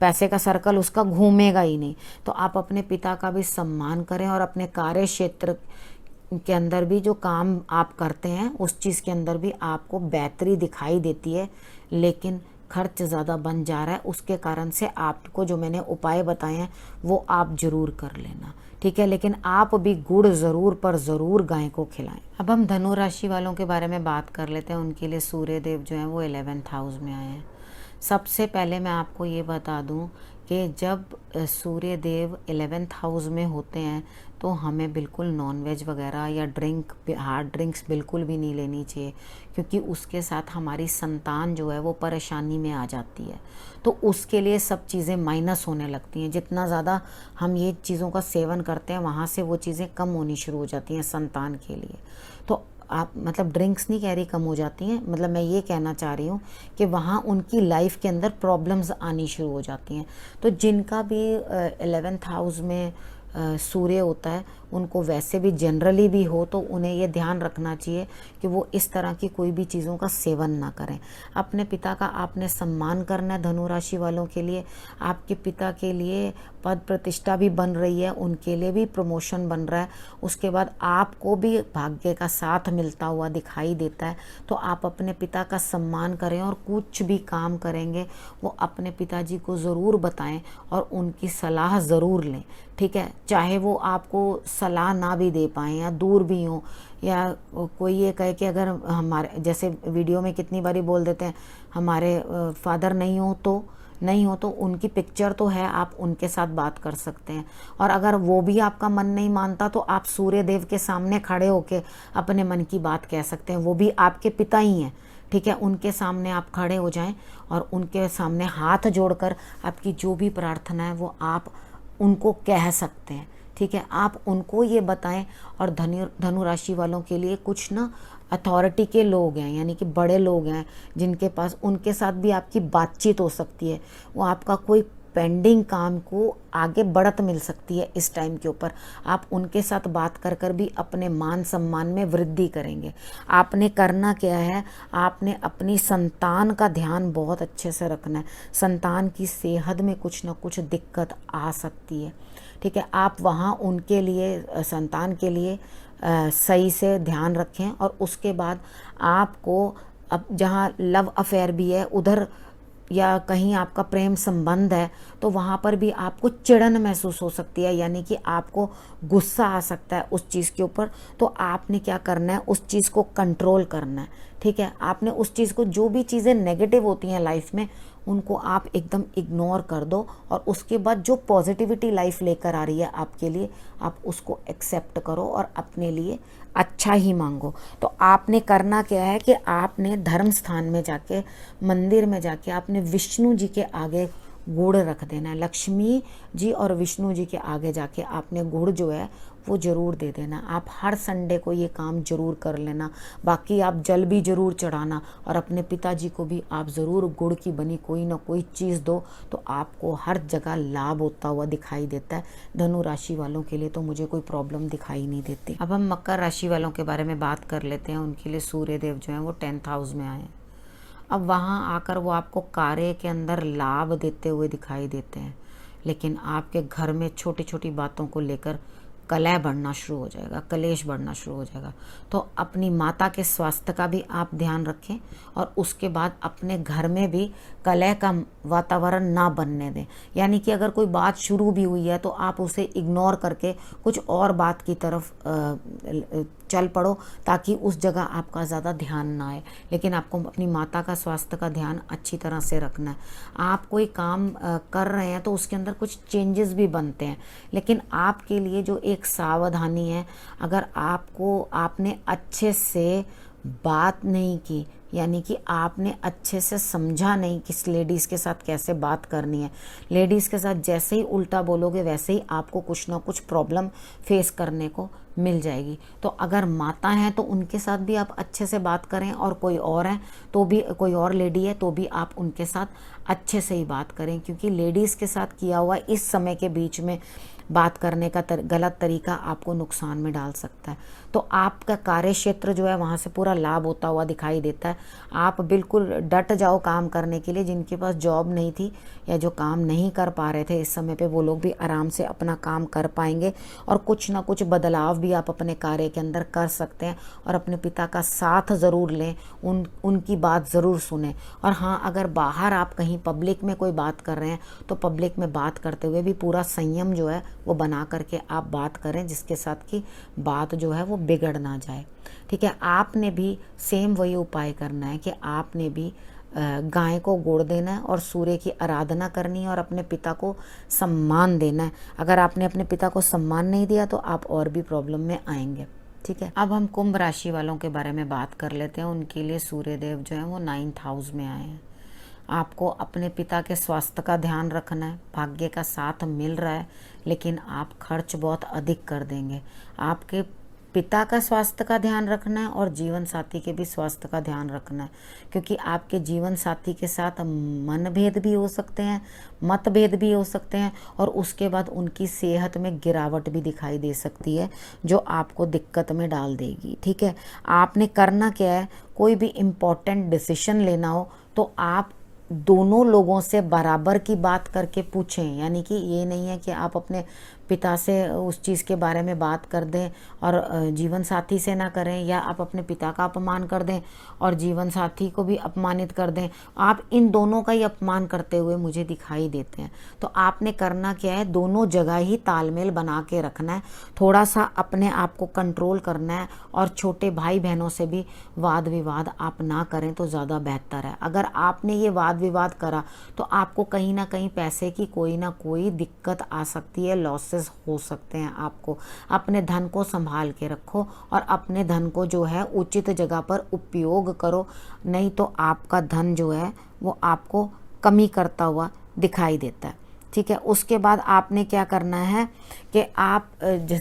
पैसे का सर्कल उसका घूमेगा ही नहीं। तो आप अपने पिता का भी सम्मान करें और अपने कार्य क्षेत्र के अंदर भी जो काम आप करते हैं उस चीज़ के अंदर भी आपको बेहतरी दिखाई देती है, लेकिन खर्च ज़्यादा बन जा रहा है, उसके कारण से आपको जो मैंने उपाय बताए हैं वो आप ज़रूर कर लेना, ठीक है। लेकिन आप भी गुड़ ज़रूर पर ज़रूर गाय को खिलाएं। अब हम धनु राशि वालों के बारे में बात कर लेते हैं। उनके लिए सूर्य देव जो हैं वो 11th हाउस में आए हैं। सबसे पहले मैं आपको ये बता दूं कि जब सूर्य देव 11th हाउस में होते हैं तो हमें बिल्कुल नॉनवेज वगैरह या हार्ड ड्रिंक्स बिल्कुल भी नहीं लेनी चाहिए, क्योंकि उसके साथ हमारी संतान जो है वो परेशानी में आ जाती है, तो उसके लिए सब चीज़ें माइनस होने लगती हैं। जितना ज़्यादा हम ये चीज़ों का सेवन करते हैं वहाँ से वो चीज़ें कम होनी शुरू हो जाती हैं संतान के लिए। तो आप मतलब ड्रिंक्स नहीं कह रही कम हो जाती हैं, मतलब मैं ये कहना चाह रही हूँ कि वहाँ उनकी लाइफ के अंदर प्रॉब्लम्स आनी शुरू हो जाती हैं। तो जिनका भी 11th हाउस में सूर्य होता है, उनको वैसे भी जनरली भी हो तो उन्हें ये ध्यान रखना चाहिए कि वो इस तरह की कोई भी चीज़ों का सेवन ना करें। अपने पिता का आपने सम्मान करना है। धनु राशि वालों के लिए आपके पिता के लिए पद प्रतिष्ठा भी बन रही है, उनके लिए भी प्रमोशन बन रहा है, उसके बाद आपको भी भाग्य का साथ मिलता हुआ दिखाई देता है। तो आप अपने पिता का सम्मान करें और कुछ भी काम करेंगे वो अपने पिताजी को ज़रूर बताएं और उनकी सलाह ज़रूर लें, ठीक है। चाहे वो आपको सलाह ना भी दे पाएँ या दूर भी हों, या कोई ये कहे कि अगर हमारे जैसे वीडियो में कितनी बारी बोल देते हैं हमारे फादर नहीं हो तो उनकी पिक्चर तो है, आप उनके साथ बात कर सकते हैं। और अगर वो भी आपका मन नहीं मानता तो आप सूर्य देव के सामने खड़े होके अपने मन की बात कह सकते हैं, वो भी आपके पिता ही हैं, ठीक है। उनके सामने आप खड़े हो जाएं और उनके सामने हाथ जोड़कर आपकी जो भी प्रार्थना है वो आप उनको कह सकते हैं, ठीक है। आप उनको ये बताएं। और धनु राशि वालों के लिए कुछ ना अथॉरिटी के लोग हैं, यानी कि बड़े लोग हैं जिनके पास, उनके साथ भी आपकी बातचीत हो सकती है। वो आपका कोई पेंडिंग काम को आगे बढ़त मिल सकती है इस टाइम के ऊपर। आप उनके साथ बात कर कर भी अपने मान सम्मान में वृद्धि करेंगे। आपने करना क्या है, आपने अपनी संतान का ध्यान बहुत अच्छे से रखना है। संतान की सेहत में कुछ ना कुछ दिक्कत आ सकती है, ठीक है। आप वहाँ उनके लिए, संतान के लिए सही से ध्यान रखें। और उसके बाद आपको अब जहाँ लव अफेयर भी है उधर, या कहीं आपका प्रेम संबंध है, तो वहाँ पर भी आपको चिड़न महसूस हो सकती है, यानी कि आपको गुस्सा आ सकता है उस चीज़ के ऊपर। तो आपने क्या करना है, उस चीज़ को कंट्रोल करना है, ठीक है। आपने उस चीज़ को, जो भी चीज़ें नेगेटिव होती हैं लाइफ में, उनको आप एकदम इग्नोर कर दो और उसके बाद जो पॉजिटिविटी लाइफ लेकर आ रही है आपके लिए, आप उसको एक्सेप्ट करो और अपने लिए अच्छा ही मांगो। तो आपने करना क्या है कि आपने धर्म स्थान में जाके, मंदिर में जाके आपने विष्णु जी के आगे गुड़ रख देना है। लक्ष्मी जी और विष्णु जी के आगे जाके आपने गुड़ जो है वो ज़रूर दे देना। आप हर संडे को ये काम ज़रूर कर लेना। बाकी आप जल भी ज़रूर चढ़ाना और अपने पिताजी को भी आप ज़रूर गुड़ की बनी कोई ना कोई चीज़ दो, तो आपको हर जगह लाभ होता हुआ दिखाई देता है। धनु राशि वालों के लिए तो मुझे कोई प्रॉब्लम दिखाई नहीं देती। अब हम मकर राशि वालों के बारे में बात कर लेते हैं। उनके लिए सूर्य देव जो हैं वो 10th हाउस में आए हैं। अब वहाँ आकर वो आपको कार्य के अंदर लाभ देते हुए दिखाई देते हैं, लेकिन आपके घर में छोटी छोटी बातों को लेकर कलह बढ़ना शुरू हो जाएगा, कलेश बढ़ना शुरू हो जाएगा। तो अपनी माता के स्वास्थ्य का भी आप ध्यान रखें और उसके बाद अपने घर में भी कलह का वातावरण ना बनने दें। यानी कि अगर कोई बात शुरू भी हुई है तो आप उसे इग्नोर करके कुछ और बात की तरफ चल पड़ो, ताकि उस जगह आपका ज़्यादा ध्यान ना आए। लेकिन आपको अपनी माता का स्वास्थ्य का ध्यान अच्छी तरह से रखना है। आप कोई काम कर रहे हैं तो उसके अंदर कुछ चेंजेस भी बनते हैं, लेकिन आपके लिए जो एक सावधानी है, अगर आपने अच्छे से बात नहीं की, यानी कि आपने अच्छे से समझा नहीं कि लेडीज़ के साथ कैसे बात करनी है, लेडीज़ के साथ जैसे ही उल्टा बोलोगे वैसे ही आपको कुछ ना कुछ प्रॉब्लम फेस करने को मिल जाएगी। तो अगर माता हैं तो उनके साथ भी आप अच्छे से बात करें, और कोई और है तो भी, कोई और लेडी है तो भी आप उनके साथ अच्छे से ही बात करें, क्योंकि लेडीज़ के साथ किया हुआ इस समय के बीच में बात करने का गलत तरीका आपको नुकसान में डाल सकता है। तो आपका कार्य क्षेत्र जो है वहाँ से पूरा लाभ होता हुआ दिखाई देता है। आप बिल्कुल डट जाओ काम करने के लिए। जिनके पास जॉब नहीं थी या जो काम नहीं कर पा रहे थे इस समय पे, वो लोग भी आराम से अपना काम कर पाएंगे, और कुछ ना कुछ बदलाव भी आप अपने कार्य के अंदर कर सकते हैं। और अपने पिता का साथ ज़रूर लें, उनकी बात ज़रूर सुने। और हाँ, अगर बाहर आप कहीं पब्लिक में कोई बात कर रहे हैं तो पब्लिक में बात करते हुए भी पूरा संयम जो है वो बना करके आप बात करें, जिसके साथ कि बात जो है वो बिगड़ ना जाए। ठीक है, आपने भी सेम वही उपाय करना है कि आपने भी गाय को गुड़ देना है और सूर्य की आराधना करनी है और अपने पिता को सम्मान देना है। अगर आपने अपने पिता को सम्मान नहीं दिया तो आप और भी प्रॉब्लम में आएंगे। ठीक है, अब हम कुंभ राशि वालों के बारे में बात कर लेते हैं। उनके लिए सूर्य देव जो है वो 9th हाउस में आए हैं। आपको अपने पिता के स्वास्थ्य का ध्यान रखना है। भाग्य का साथ मिल रहा है, लेकिन आप खर्च बहुत अधिक कर देंगे। आपके पिता का स्वास्थ्य का ध्यान रखना है और जीवन साथी के भी स्वास्थ्य का ध्यान रखना है, क्योंकि आपके जीवन साथी के साथ मनभेद भी हो सकते हैं, मतभेद भी हो सकते हैं, और उसके बाद उनकी सेहत में गिरावट भी दिखाई दे सकती है, जो आपको दिक्कत में डाल देगी। ठीक है, आपने करना क्या है, कोई भी इम्पोर्टेंट डिसीजन लेना हो तो आप दोनों लोगों से बराबर की बात करके पूछें। यानी कि ये नहीं है कि आप अपने पिता से उस चीज़ के बारे में बात कर दें और जीवन साथी से ना करें, या आप अपने पिता का अपमान कर दें और जीवन साथी को भी अपमानित कर दें। आप इन दोनों का ही अपमान करते हुए मुझे दिखाई देते हैं। तो आपने करना क्या है, दोनों जगह ही तालमेल बना के रखना है, थोड़ा सा अपने आप को कंट्रोल करना है, और छोटे भाई बहनों से भी वाद विवाद आप ना करें तो ज़्यादा बेहतर है। अगर आपने ये वाद विवाद करा तो आपको कहीं ना कहीं पैसे की कोई ना कोई दिक्कत आ सकती है, लॉसेस हो सकते हैं। आपको अपने धन को संभाल के रखो और अपने धन को जो है उचित जगह पर उपयोग करो, नहीं तो आपका धन जो है वो आपको कमी करता हुआ दिखाई देता है। ठीक है, उसके बाद आपने क्या करना है कि आप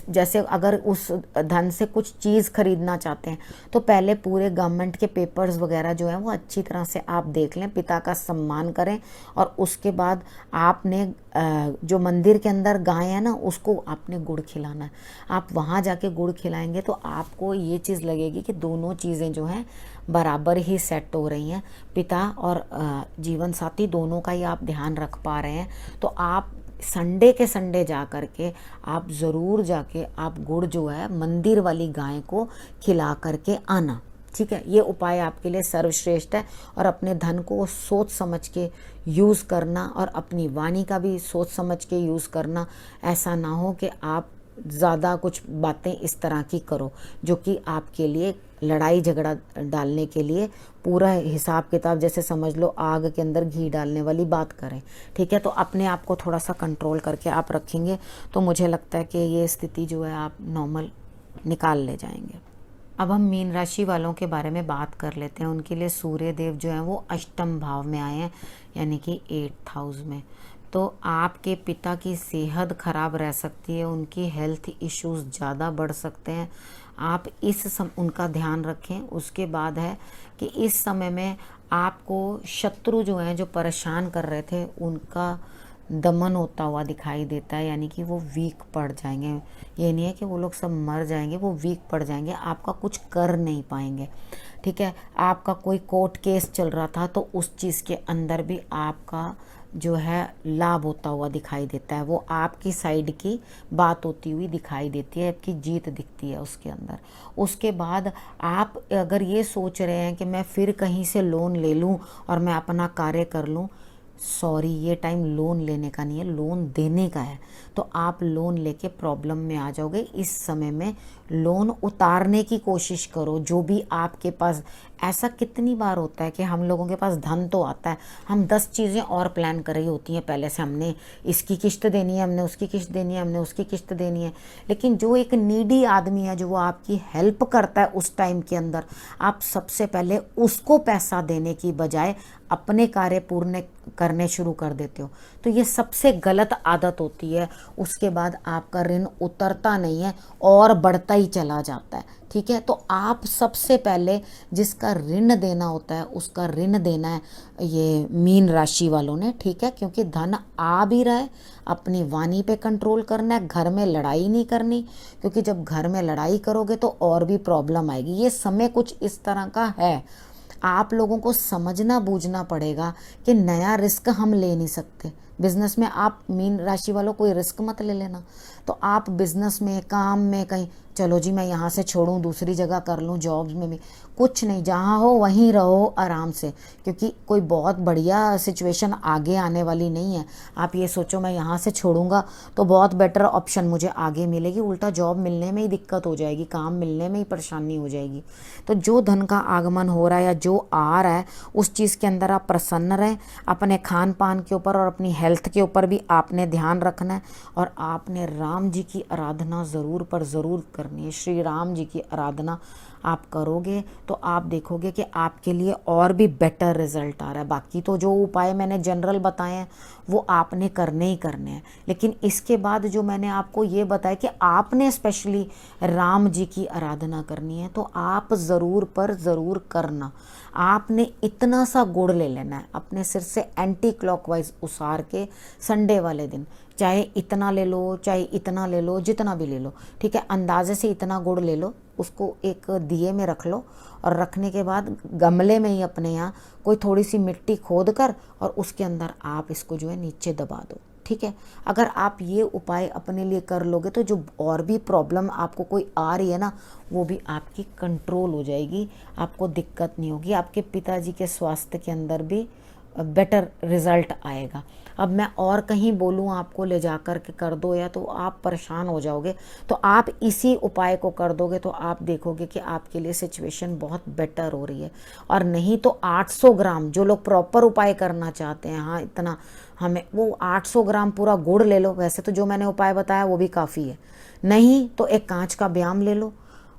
जैसे अगर उस धन से कुछ चीज़ खरीदना चाहते हैं तो पहले पूरे गवर्नमेंट के पेपर्स वगैरह जो हैं वो अच्छी तरह से आप देख लें, पिता का सम्मान करें, और उसके बाद आपने जो मंदिर के अंदर गाय है ना, उसको आपने गुड़ खिलाना है। आप वहाँ जाके गुड़ खिलाएंगे तो आपको ये चीज़ लगेगी कि दोनों चीज़ें जो हैं बराबर ही सेट हो रही हैं। पिता और जीवन साथी दोनों का ही आप ध्यान रख पा रहे हैं। तो आप संडे के संडे जा कर के आप ज़रूर जाके आप गुड़ जो है मंदिर वाली गाय को खिला करके आना। ठीक है, ये उपाय आपके लिए सर्वश्रेष्ठ है। और अपने धन को सोच समझ के यूज़ करना और अपनी वाणी का भी सोच समझ के यूज़ करना। ऐसा ना हो कि आप ज़्यादा कुछ बातें इस तरह की करो जो कि आपके लिए लड़ाई झगड़ा डालने के लिए पूरा हिसाब किताब, जैसे समझ लो आग के अंदर घी डालने वाली बात करें। ठीक है, तो अपने आप को थोड़ा सा कंट्रोल करके आप रखेंगे तो मुझे लगता है कि ये स्थिति जो है आप नॉर्मल निकाल ले जाएंगे। अब हम मीन राशि वालों के बारे में बात कर लेते हैं। उनके लिए सूर्य देव जो हैं वो 8th भाव में आए हैं, यानी कि 8th हाउस में। तो आपके पिता की सेहत खराब रह सकती है, उनकी हेल्थ इश्यूज ज़्यादा बढ़ सकते हैं। आप उनका ध्यान रखें। उसके बाद है कि इस समय में आपको शत्रु जो हैं, जो परेशान कर रहे थे, उनका दमन होता हुआ दिखाई देता है, यानी कि वो वीक पड़ जाएंगे। ये नहीं है कि वो लोग सब मर जाएंगे, वो वीक पड़ जाएंगे, आपका कुछ कर नहीं पाएंगे। ठीक है, आपका कोई कोर्ट केस चल रहा था तो उस चीज़ के अंदर भी आपका जो है लाभ होता हुआ दिखाई देता है, वो आपकी साइड की बात होती हुई दिखाई देती है, आपकी जीत दिखती है उसके अंदर। उसके बाद आप अगर ये सोच रहे हैं कि मैं फिर कहीं से लोन ले लूं और मैं अपना कार्य कर लूं, सॉरी, ये टाइम लोन लेने का नहीं है, लोन देने का है। तो आप लोन लेके प्रॉब्लम में आ जाओगे। इस समय में लोन उतारने की कोशिश करो, जो भी आपके पास। ऐसा कितनी बार होता है कि हम लोगों के पास धन तो आता है, हम 10 चीज़ें और प्लान कर रही होती हैं पहले से। हमने इसकी किस्त देनी है, हमने उसकी किस्त देनी है, हमने उसकी किस्त देनी है। लेकिन जो एक नीडी आदमी है, जो वो आपकी हेल्प करता है उस टाइम के अंदर, आप सबसे पहले उसको पैसा देने की बजाय अपने कार्य पूर्ण करने शुरू कर देते हो। तो ये सबसे गलत आदत होती है। उसके बाद आपका ऋण उतरता नहीं है और बढ़ता ही चला जाता है। ठीक है, तो आप सबसे पहले जिसका ऋण देना होता है उसका ऋण देना है, ये मीन राशि वालों ने। ठीक है, क्योंकि धन आ भी रहा है, अपनी वाणी पे कंट्रोल करना है, घर में लड़ाई नहीं करनी, क्योंकि जब घर में लड़ाई करोगे तो और भी प्रॉब्लम आएगी। ये समय कुछ इस तरह का है। आप लोगों को समझना बूझना पड़ेगा कि नया रिस्क हम ले नहीं सकते। बिजनेस में आप मीन राशि वालों कोई रिस्क मत ले लेना। तो आप बिजनेस में, काम में कहीं चलो जी मैं यहाँ से छोड़ूं, दूसरी जगह कर लूँ, जॉब्स में भी कुछ नहीं, जहाँ हो वहीं रहो आराम से, क्योंकि कोई बहुत बढ़िया सिचुएशन आगे आने वाली नहीं है। आप ये सोचो मैं यहाँ से छोड़ूंगा तो बहुत बेटर ऑप्शन मुझे आगे मिलेगी, उल्टा जॉब मिलने में ही दिक्कत हो जाएगी, काम मिलने में ही परेशानी हो जाएगी। तो जो धन का आगमन हो रहा है या जो आ रहा है उस चीज़ के अंदर आप प्रसन्न रहें। अपने खान पान के ऊपर और अपनी हेल्थ के ऊपर भी आपने ध्यान रखना है, और आपने राम जी की आराधना ज़रूर पर ज़रूर करनी है। श्री राम जी की आराधना आप करोगे तो आप देखोगे कि आपके लिए और भी बेटर रिजल्ट आ रहा है। बाकी तो जो उपाय मैंने जनरल बताए हैं वो आपने करने ही करने हैं, लेकिन इसके बाद जो मैंने आपको ये बताया कि आपने स्पेशली राम जी की आराधना करनी है, तो आप ज़रूर पर ज़रूर करना। आपने इतना सा गुड़ ले लेना है, अपने सिर से एंटी क्लॉकवाइज उसार के संडे वाले दिन, चाहे इतना ले लो चाहे इतना ले लो, जितना भी ले लो। ठीक है, अंदाजे से इतना गुड़ ले लो, उसको एक दिए में रख लो, और रखने के बाद गमले में ही अपने यहाँ कोई थोड़ी सी मिट्टी खोद कर और उसके अंदर आप इसको जो है नीचे दबा दो। ठीक है, अगर आप ये उपाय अपने लिए कर लोगे तो जो और भी प्रॉब्लम आपको कोई आ रही है ना, वो भी आपकी कंट्रोल हो जाएगी, आपको दिक्कत नहीं होगी। आपके पिताजी के स्वास्थ्य के अंदर भी बेटर रिजल्ट आएगा। अब मैं और कहीं बोलूँ आपको ले जा कर के कर दो या तो आप परेशान हो जाओगे, तो आप इसी उपाय को कर दोगे तो आप देखोगे कि आपके लिए सिचुएशन बहुत बेटर हो रही है। और नहीं तो 800 ग्राम, जो लोग प्रॉपर उपाय करना चाहते हैं, हाँ इतना हमें, वो 800 ग्राम पूरा गुड़ ले लो। वैसे तो जो मैंने उपाय बताया वो भी काफ़ी है, नहीं तो एक कांच का ब्याम ले लो,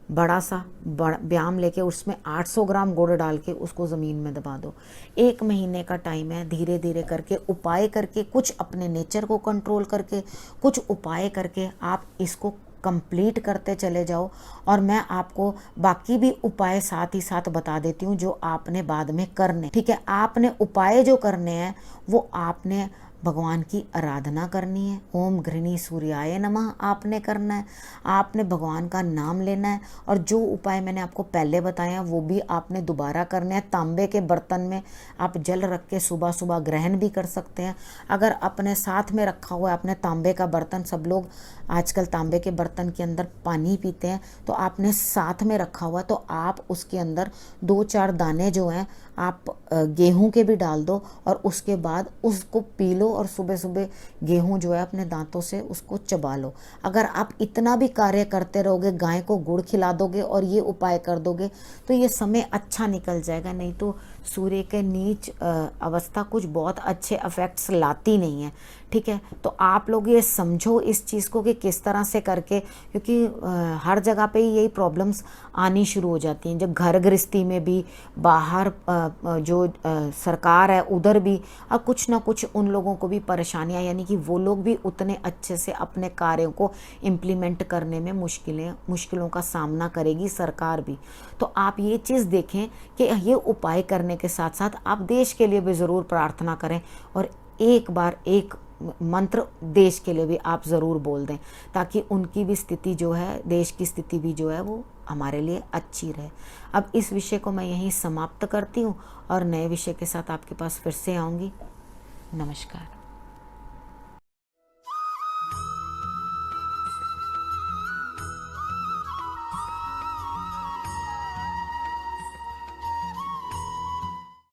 बड़ा सा ब्याम लेके उसमें 800 ग्राम गुड़ डाल के उसको ज़मीन में दबा दो। 1 महीने का टाइम है, धीरे धीरे करके उपाय करके, कुछ अपने नेचर को कंट्रोल करके, कुछ उपाय करके आप इसको कंप्लीट करते चले जाओ। और मैं आपको बाकी भी उपाय साथ ही साथ बता देती हूँ जो आपने बाद में करने। ठीक है, आपने उपाय जो करने हैं वो आपने भगवान की आराधना करनी है, ओम घृणी सूर्याय नमः आपने करना है, आपने भगवान का नाम लेना है। और जो उपाय मैंने आपको पहले बताया वो भी आपने दोबारा करने हैं। तांबे के बर्तन में आप जल रख के सुबह सुबह ग्रहण भी कर सकते हैं। अगर अपने साथ में रखा हुआ है आपने तांबे का बर्तन, सब लोग आजकल तांबे के बर्तन के अंदर पानी पीते हैं, तो आपने साथ में रखा हुआ तो आप उसके अंदर 2-4 दाने जो हैं आप गेहूं के भी डाल दो, और उसके बाद उसको पी लो, और सुबह सुबह गेहूं जो है अपने दांतों से उसको चबा लो। अगर आप इतना भी कार्य करते रहोगे, गाय को गुड़ खिला दोगे और ये उपाय कर दोगे, तो ये समय अच्छा निकल जाएगा। नहीं तो सूर्य के नीच अवस्था कुछ बहुत अच्छे इफेक्ट्स लाती नहीं है। ठीक है, तो आप लोग ये समझो इस चीज़ को कि किस तरह से करके, क्योंकि हर जगह पे ही यही प्रॉब्लम्स आनी शुरू हो जाती हैं। जब घर गृहस्थी में भी, बाहर जो सरकार है उधर भी, अब कुछ ना कुछ उन लोगों को भी परेशानियां, यानी कि वो लोग भी उतने अच्छे से अपने कार्यों को इम्प्लीमेंट करने में मुश्किलों का सामना करेगी सरकार भी। तो आप ये चीज़ देखें कि ये उपाय करने के साथ साथ आप देश के लिए भी ज़रूर प्रार्थना करें, और एक बार एक मंत्र देश के लिए भी आप ज़रूर बोल दें, ताकि उनकी भी स्थिति जो है, देश की स्थिति भी जो है वो हमारे लिए अच्छी रहे। अब इस विषय को मैं यहीं समाप्त करती हूँ और नए विषय के साथ आपके पास फिर से आऊँगी। नमस्कार।